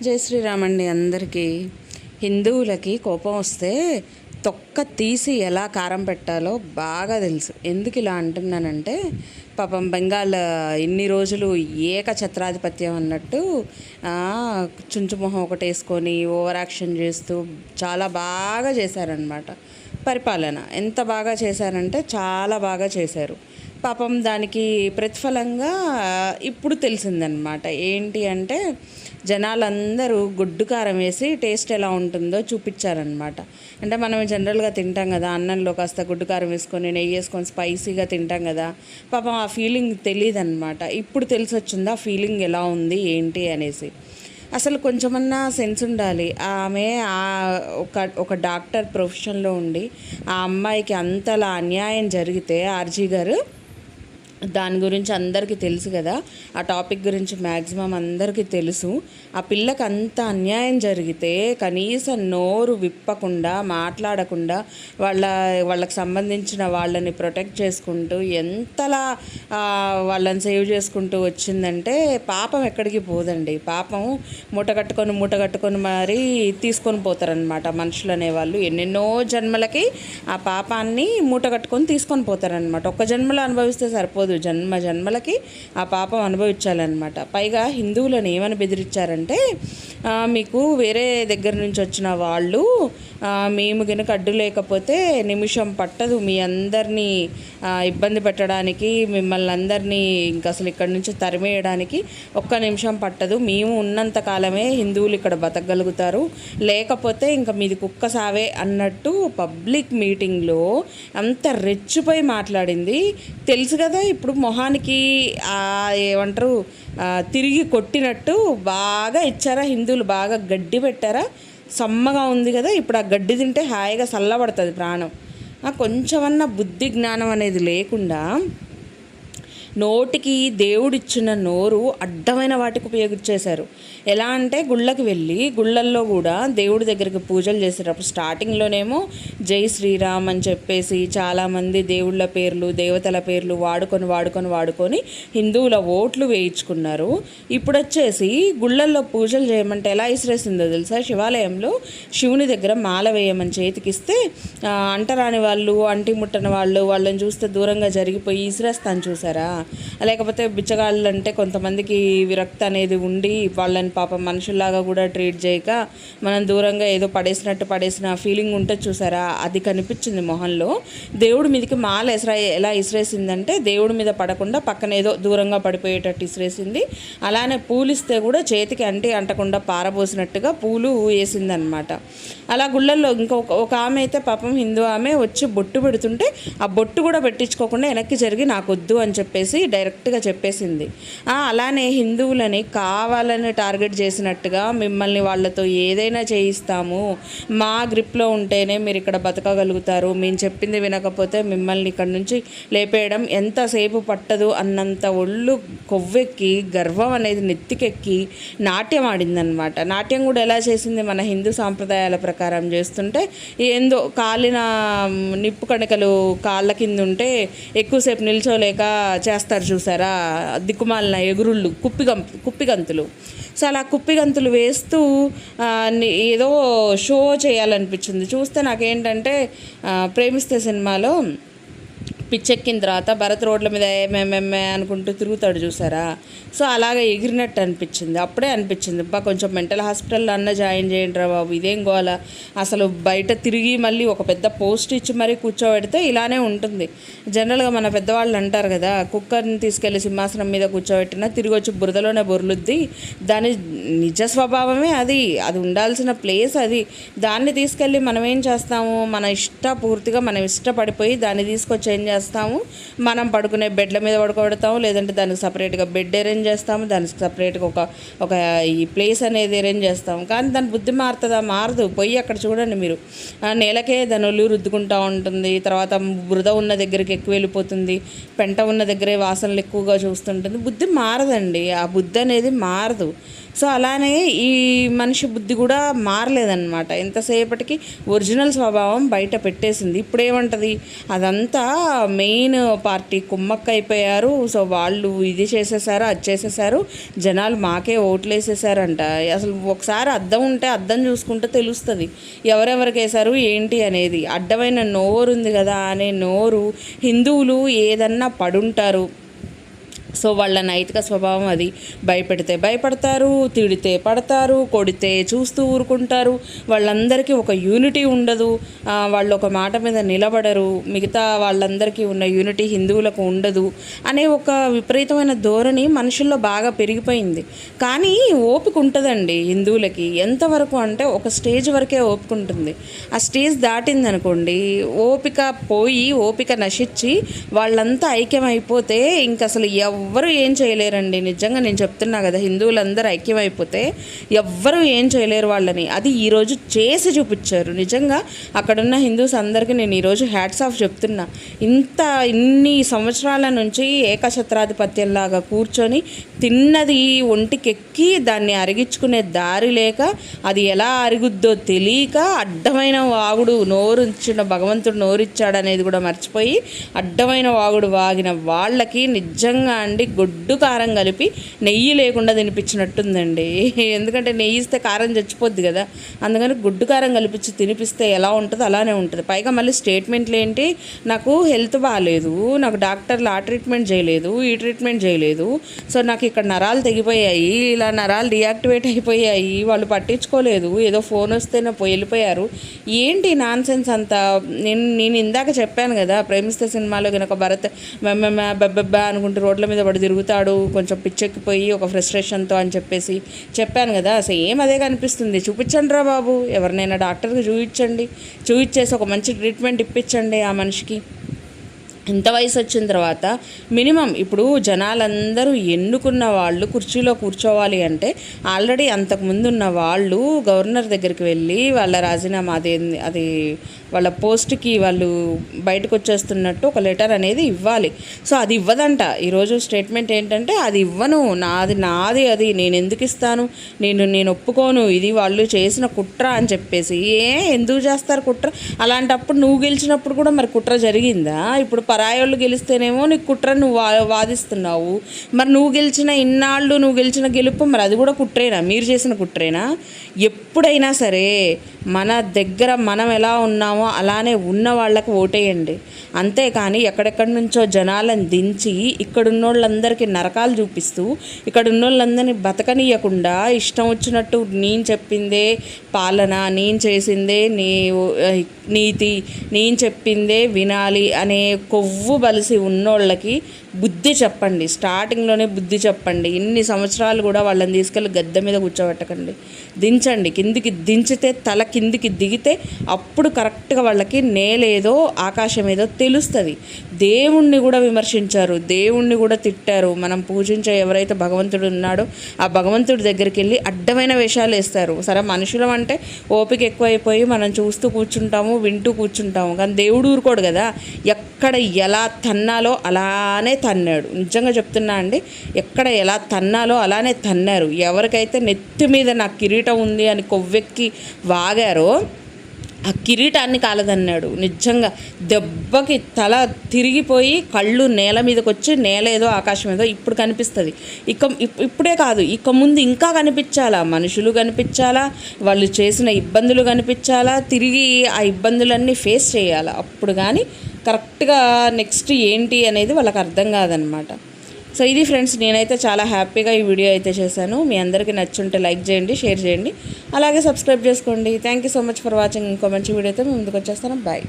జై శ్రీరామ్ అండి అందరికీ. హిందువులకి కోపం వస్తే తొక్క తీసి ఎలా కారం పెట్టాలో బాగా తెలుసు. ఎందుకు ఇలా అంటున్నానంటే, పాపం బెంగాల్ ఇన్ని రోజులు ఏకఛత్రాధిపత్యం అన్నట్టు చుంచుమొహం ఒకటి వేసుకొని ఓవర్ యాక్షన్ చేస్తూ చాలా బాగా చేశారనమాట. పరిపాలన ఎంత బాగా చేశారంటే చాలా బాగా చేశారు. పాపం దానికి ప్రతిఫలంగా ఇప్పుడు తెలిసిందనమాట. ఏంటి అంటే, జనాలందరూ గుడ్డు కారం వేసి టేస్ట్ ఎలా ఉంటుందో చూపించారనమాట. అంటే మనం జనరల్గా తింటాం కదా, అన్నంలో కాస్త గుడ్డు కారం వేసుకొని నెయ్యి వేసుకొని స్పైసీగా తింటాం కదా. పాపం ఆ ఫీలింగ్ తెలియదు అనమాట. ఇప్పుడు తెలిసి వచ్చింది ఆ ఫీలింగ్ ఎలా ఉంది ఏంటి అనేసి. అసలు కొంచెమన్నా సెన్స్ ఉండాలి. ఆమె ఒక డాక్టర్ ప్రొఫెషన్లో ఉండి ఆ అమ్మాయికి అంతలా అన్యాయం జరిగితే, ఆర్జీ గారు దాని గురించి అందరికీ తెలుసు కదా, ఆ టాపిక్ గురించి మ్యాక్సిమం అందరికీ తెలుసు. ఆ పిల్లకి అంత అన్యాయం జరిగితే కనీసం నోరు విప్పకుండా మాట్లాడకుండా వాళ్ళకి సంబంధించిన వాళ్ళని ప్రొటెక్ట్ చేసుకుంటూ ఎంతలా వాళ్ళని సేవ్ చేసుకుంటూ వచ్చిందంటే, పాపం ఎక్కడికి పోదండి. పాపం మూట కట్టుకొని మరీ తీసుకొని పోతారనమాట మనుషులు అనేవాళ్ళు. ఎన్నెన్నో జన్మలకి ఆ పాపాన్ని మూట కట్టుకొని తీసుకొని పోతారనమాట. ఒక్క జన్మలో అనుభవిస్తే సరిపోదు, జన్మలకి ఆ పాపం అనుభవించాలన్నమాట. పైగా హిందువులను ఏమని బెదిరించారంటే, మీకు వేరే దగ్గర నుంచి వచ్చిన వాళ్ళు మేము కనుక అడ్డు లేకపోతే నిమిషం పట్టదు మీ అందరినీ ఇబ్బంది పెట్టడానికి, మిమ్మల్ని అందరినీ ఇంకా అసలు ఇక్కడ నుంచి తరిమేయడానికి ఒక్క నిమిషం పట్టదు. మేము ఉన్నంత కాలమే హిందువులు ఇక్కడ బతకగలుగుతారు, లేకపోతే ఇంకా మీది కుక్క సావే అన్నట్టు పబ్లిక్ మీటింగ్లో అంత రెచ్చిపోయి మాట్లాడింది. తెలుసు కదా, ఇప్పుడు మొహానికి ఏమంటారు తిరిగి కొట్టినట్టు బాగా ఇచ్చారా, హిందువులు బాగా గడ్డి పెట్టారా. సమ్మగా ఉంది కదా, ఇప్పుడు ఆ గడ్డి తింటే హాయిగా చల్లబడుతుంది ప్రాణం. కొంచెమన్నా బుద్ధి జ్ఞానం అనేది లేకుండా నోటికి దేవుడిచ్చిన నోరు అడ్డమైన వాటికి ఉపయోగించేశారు. ఎలా అంటే, గుళ్ళకి వెళ్ళి గుళ్ళల్లో కూడా దేవుడి దగ్గరికి పూజలు చేసేటప్పుడు స్టార్టింగ్లోనేమో జై శ్రీరామ్ అని చెప్పేసి చాలామంది దేవుళ్ళ పేర్లు దేవతల పేర్లు వాడుకొని హిందువుల ఓట్లు వేయించుకున్నారు. ఇప్పుడు వచ్చేసి గుళ్ళల్లో పూజలు చేయమంటే ఎలా ఇసిరేసిందో తెలుసా. శివాలయంలో శివుని దగ్గర మాల వేయమని చేతికిస్తే అంటరాని వాళ్ళు, అంటి ముట్టని వాళ్ళని చూస్తే దూరంగా జరిగిపోయి ఇసిరేస్తాను చూసారా. లేకపోతే బిచ్చగాళ్ళు అంటే కొంతమందికి విరక్తి అనేది ఉండి వాళ్ళని పాపం మనుషుల్లాగా కూడా ట్రీట్ చేయక మనం దూరంగా ఏదో పడేసిన ఫీలింగ్ ఉంటుంది చూసారా. అది కనిపించింది మొహంలో. దేవుడి మీదకి మాల ఎలా ఇసిరేసిందంటే, దేవుడి మీద పడకుండా పక్కన ఏదో దూరంగా పడిపోయేటట్టు ఇసిరేసింది. అలానే పూలిస్తే కూడా చేతికి అంటకుండా పారబోసినట్టుగా పూలు వేసిందనమాట. అలా గుళ్ళల్లో ఒక ఆమె అయితే పాపం హిందూ ఆమె వచ్చి బొట్టు పెడుతుంటే ఆ బొట్టు కూడా పెట్టించుకోకుండా వెనక్కి జరిగి నాకొద్దు అని చెప్పేసి డైరెక్ట్గా చెప్పేసింది. అలానే హిందువులని కావాలని టార్గెట్ చేసినట్టుగా మిమ్మల్ని వాళ్ళతో ఏదైనా చేయిస్తాము, మా గ్రిప్లో ఉంటేనే మీరు ఇక్కడ బతకగలుగుతారు, మేము చెప్పింది వినకపోతే మిమ్మల్ని ఇక్కడ నుంచి లేపేయడం ఎంతసేపు పట్టదు అన్నంత ఒళ్ళు కొవ్వెక్కి గర్వం అనేది నెత్తికెక్కి నాట్యం ఆడిందనమాట. నాట్యం కూడా ఎలా చేసింది, మన హిందూ సాంప్రదాయాల ప్రకారం చేస్తుంటే ఏందో కాలిన నిప్పు కణికలు కాళ్ళ కింద ఉంటే ఎక్కువసేపు నిల్చోలేక చేస్తారు చూసారా, దిక్కుమాలిన ఎగురుళ్ళు కుప్పిగంతులు. సో అలా కుప్పిగంతులు వేస్తూ ఏదో షో చేయాలనిపించింది. చూస్తే నాకేంటంటే, ప్రేమిస్తే సినిమాలో పిచ్చెక్కిన తర్వాత భరత్ రోడ్ల మీద ఏమేమే అనుకుంటూ తిరుగుతాడు చూసారా. సో అలాగే ఎగిరినట్టు అనిపించింది. అప్పుడే అనిపించింది, కొంచెం మెంటల్ హాస్పిటల్లో అన్న జాయిన్ చేయండి రా బాబు, ఇదేం గోలా. అసలు బయట తిరిగి మళ్ళీ ఒక పెద్ద పోస్ట్ ఇచ్చి మరీ కూర్చోబెడితే ఇలానే ఉంటుంది. జనరల్గా మన పెద్దవాళ్ళు అంటారు కదా, కుక్కర్ని తీసుకెళ్ళి సింహాసనం మీద కూర్చోబెట్టినా తిరిగి వచ్చి బురదలోనే బొర్లుద్ది. దాని నిజ స్వభావమే అది ఉండాల్సిన ప్లేస్ అది. దాన్ని తీసుకెళ్ళి మనం ఏం చేస్తాము, పూర్తిగా మనం ఇష్టపడిపోయి దాన్ని తీసుకొచ్చి ఏం చేస్తాము, మనం పడుకునే బెడ్ల మీద పడుకోబెడతాము, లేదంటే దానికి సపరేట్గా బెడ్ అరేంజ్ చేస్తాము, దానికి సపరేట్గా ఒక ఈ ప్లేస్ అనేది అరేంజ్ చేస్తాము. కానీ దాని బుద్ధి మారుతుందా? మారదు. పోయి అక్కడ చూడండి మీరు, నేలకే దాని ఒళ్ళు రుద్దుకుంటూ ఉంటుంది. తర్వాత బురద ఉన్న దగ్గరికి ఎక్కువ వెళ్ళిపోతుంది, పెంట ఉన్న దగ్గరే వాసనలు ఎక్కువగా చూస్తుంటుంది. బుద్ధి మారదండి, ఆ బుద్ధి అనేది మారదు. సో అలానే ఈ మనిషి బుద్ధి కూడా మారలేదన్నమాట. ఎంతసేపటికి ఒరిజినల్ స్వభావం బయట పెట్టేసింది. ఇప్పుడు ఏమంటది, అదంతా మెయిన్ పార్టీ కుమ్మక్క అయిపోయారు, సో వాళ్ళు ఇది చేసేసారు, అది చేసేసారు, జనాలు మాకే ఓట్లు వేసేసారంట. అసలు ఒకసారి అద్దం ఉంటే అద్దం చూసుకుంటే తెలుస్తుంది ఎవరెవరికి వేశారు ఏంటి అనేది. అడ్డమైన నోరు ఉంది కదా అనే నోరు హిందువులు ఏదన్నా పడుంటారు. సో వాళ్ళ నైతిక స్వభావం అది. భయపెడితే భయపడతారు, తిడితే పడతారు, కొడితే చూస్తూ ఊరుకుంటారు. వాళ్ళందరికీ ఒక యూనిటీ ఉండదు, వాళ్ళు ఒక మాట మీద నిలబడరు, మిగతా వాళ్ళందరికీ ఉన్న యూనిటీ హిందువులకు ఉండదు అనే ఒక విపరీతమైన ధోరణి మనుషుల్లో బాగా పెరిగిపోయింది. కానీ ఓపిక ఉంటుందండి హిందువులకి. ఎంతవరకు అంటే ఒక స్టేజ్ వరకే ఓపిక ఉంటుంది. ఆ స్టేజ్ దాటిందనుకోండి ఓపిక పోయి, ఓపిక నశించి వాళ్ళంతా ఐక్యమైపోతే ఇంక అసలు ఎవ్వరూ ఏం చేయలేరండి. నిజంగా నేను చెప్తున్నా కదా, హిందువులందరూ ఐక్యమైపోతే ఎవ్వరూ ఏం చేయలేరు వాళ్ళని. అది ఈరోజు చేసి చూపించారు. నిజంగా అక్కడున్న హిందూస్ అందరికీ నేను ఈరోజు హ్యాట్స్ ఆఫ్ చెప్తున్నా. ఇన్ని సంవత్సరాల నుంచి ఏకఛత్రాధిపత్యంలాగా కూర్చొని తిన్నది ఒంటికెక్కి దాన్ని అరిగించుకునే దారి లేక, అది ఎలా అరుగుద్దో తెలియక అడ్డమైన వాగుడు నోరుచ్చిన భగవంతుడు నోరిచ్చాడనేది కూడా మర్చిపోయి అడ్డమైన వాగుడు వాగిన వాళ్ళకి నిజంగా అండి గొడ్డు కారం కలిపి నెయ్యి లేకుండా తినిపించినట్టుందండి. ఎందుకంటే నెయ్యి ఇస్తే కారం చచ్చిపోద్ది కదా, అందుకని గుడ్డు కారం కలిపించి తినిపిస్తే ఎలా ఉంటుందో అలానే ఉంటుంది. పైగా మళ్ళీ స్టేట్మెంట్లు ఏంటి, నాకు హెల్త్ బాగాలేదు, నాకు డాక్టర్లు ఆ ట్రీట్మెంట్ చేయలేదు, ఈ ట్రీట్మెంట్ చేయలేదు, సో నాకు ఇక్కడ నరాలు తెగిపోయాయి, ఇలా నరాలు డియాక్టివేట్ అయిపోయాయి, వాళ్ళు పట్టించుకోలేదు, ఏదో ఫోన్ వస్తేనే వెళ్ళిపోయారు. ఏంటి నాన్ సెన్స్ అంతా. నేను ఇందాక చెప్పాను కదా, ప్రేమిస్తే సినిమాలో కనుక భరత్ బెబ్బెబ్బా అనుకుంటూ రోడ్ల మీద పడి తిరుగుతాడు, కొంచెం పిచ్చెక్కిపోయి ఒక ఫ్రస్ట్రేషన్తో అని చెప్పేసి చెప్పాను కదా. సేమ్ అదే కనిపిస్తుంది. చూపించండి రా బాబు, ఎవరినైనా డాక్టర్కి చూపించేసి ఒక మంచి ట్రీట్మెంట్ ఇప్పించండి ఆ మనిషికి. ఇంత వయసు వచ్చిన తర్వాత మినిమం ఇప్పుడు జనాలందరూ ఎన్నుకున్న వాళ్ళు కుర్చీలో కూర్చోవాలి అంటే ఆల్రెడీ అంతకుముందు ఉన్న వాళ్ళు గవర్నర్ దగ్గరికి వెళ్ళి వాళ్ళ రాజీనామా అది వాళ్ళ పోస్ట్కి వాళ్ళు బయటకు వచ్చేస్తున్నట్టు ఒక లెటర్ అనేది ఇవ్వాలి. సో అది ఇవ్వదంట. ఈరోజు స్టేట్మెంట్ ఏంటంటే అది ఇవ్వను, నాది అది నేను ఎందుకు ఇస్తాను, నేను ఒప్పుకోను, ఇది వాళ్ళు చేసిన కుట్ర అని చెప్పేసి. ఎందుకు చేస్తారు కుట్ర? అలాంటప్పుడు నువ్వు గెలిచినప్పుడు కూడా మరి కుట్ర జరిగిందా? ఇప్పుడు పరాయోళ్ళు గెలిస్తేనేమో నీకు కుట్ర నువ్వు వాదిస్తున్నావు, మరి నువ్వు గెలిచిన గెలుపు మరి అది కూడా కుట్రేనా, మీరు చేసిన కుట్రేనా? ఎప్పుడైనా సరే మన దగ్గర మనం ఎలా ఉన్నామో అలానే ఉన్న వాళ్ళకి ఓటేయండి. అంతేకాని ఎక్కడెక్కడి నుంచో జనాలను దించి ఇక్కడున్నోళ్ళందరికీ నరకాలు చూపిస్తూ ఇక్కడున్నోళ్ళందరినీ బతకనీయకుండా ఇష్టం వచ్చినట్టు నేను చెప్పిందే పాలన, నేను చేసిందే నీతి, నేను చెప్పిందే వినాలి అనే కొవ్వు బలిసి ఉన్నోళ్ళకి బుద్ధి చెప్పండి. స్టార్టింగ్లోనే బుద్ధి చెప్పండి. ఇన్ని సంవత్సరాలు కూడా వాళ్ళని తీసుకెళ్ళి గద్దె మీద కూర్చోబెట్టకండి, దించండి. కిందికి దించితే తల కిందికి దిగితే అప్పుడు కరెక్ట్గా వాళ్ళకి నేలేదో ఆకాశం ఏదో తెలుస్తుంది. దేవుణ్ణి కూడా విమర్శించారు, దేవుణ్ణి కూడా తిట్టారు. మనం పూజించే ఎవరైతే భగవంతుడు ఉన్నాడో ఆ భగవంతుడి దగ్గరికి వెళ్ళి అడ్డమైన వేషాలు వేస్తారు. సరే మనుషులం అంటే ఓపిక ఎక్కువైపోయి మనం చూస్తూ కూర్చుంటాము, వింటూ కూర్చుంటాము, కానీ దేవుడు ఊరుకోడు కదా. ఎక్కడ ఎలా తన్నాలో అలానే తన్నాడు. నిజంగా చెప్తున్నా అండి, ఎక్కడ ఎలా తన్నాలో అలానే తన్నారు. ఎవరికైతే నెత్తి మీద నా కిరీటం ఉంది అని కొవ్వెక్కి వాగారో ఆ కిరీటాన్ని కాలదన్నాడు. నిజంగా దెబ్బకి తల తిరిగిపోయి కళ్ళు నేల మీదకి వచ్చి నేల ఏదో ఆకాశం ఏదో ఇప్పుడు కనిపిస్తుంది. ఇప్పుడే కాదు, ఇక ముందు ఇంకా కనిపించాలా, మనుషులు కనిపించాలా, వాళ్ళు చేసిన ఇబ్బందులు కనిపించాలా, తిరిగి ఆ ఇబ్బందులన్నీ ఫేస్ చేయాలా. అప్పుడు కానీ కరెక్ట్గా నెక్స్ట్ ఏంటి అనేది వాళ్ళకి అర్థం కాదనమాట. సో ఇది ఫ్రెండ్స్, నేనైతే చాలా హ్యాపీగా ఈ వీడియో అయితే చేశాను. మీ అందరికీ నచ్చుంటే లైక్ చేయండి, షేర్ చేయండి, అలాగే సబ్స్క్రైబ్ చేసుకోండి. Thank you so much for watching. ఇంకో మంచి వీడియోతో మేము ముందుకు వచ్చేస్తాను. బాయ్.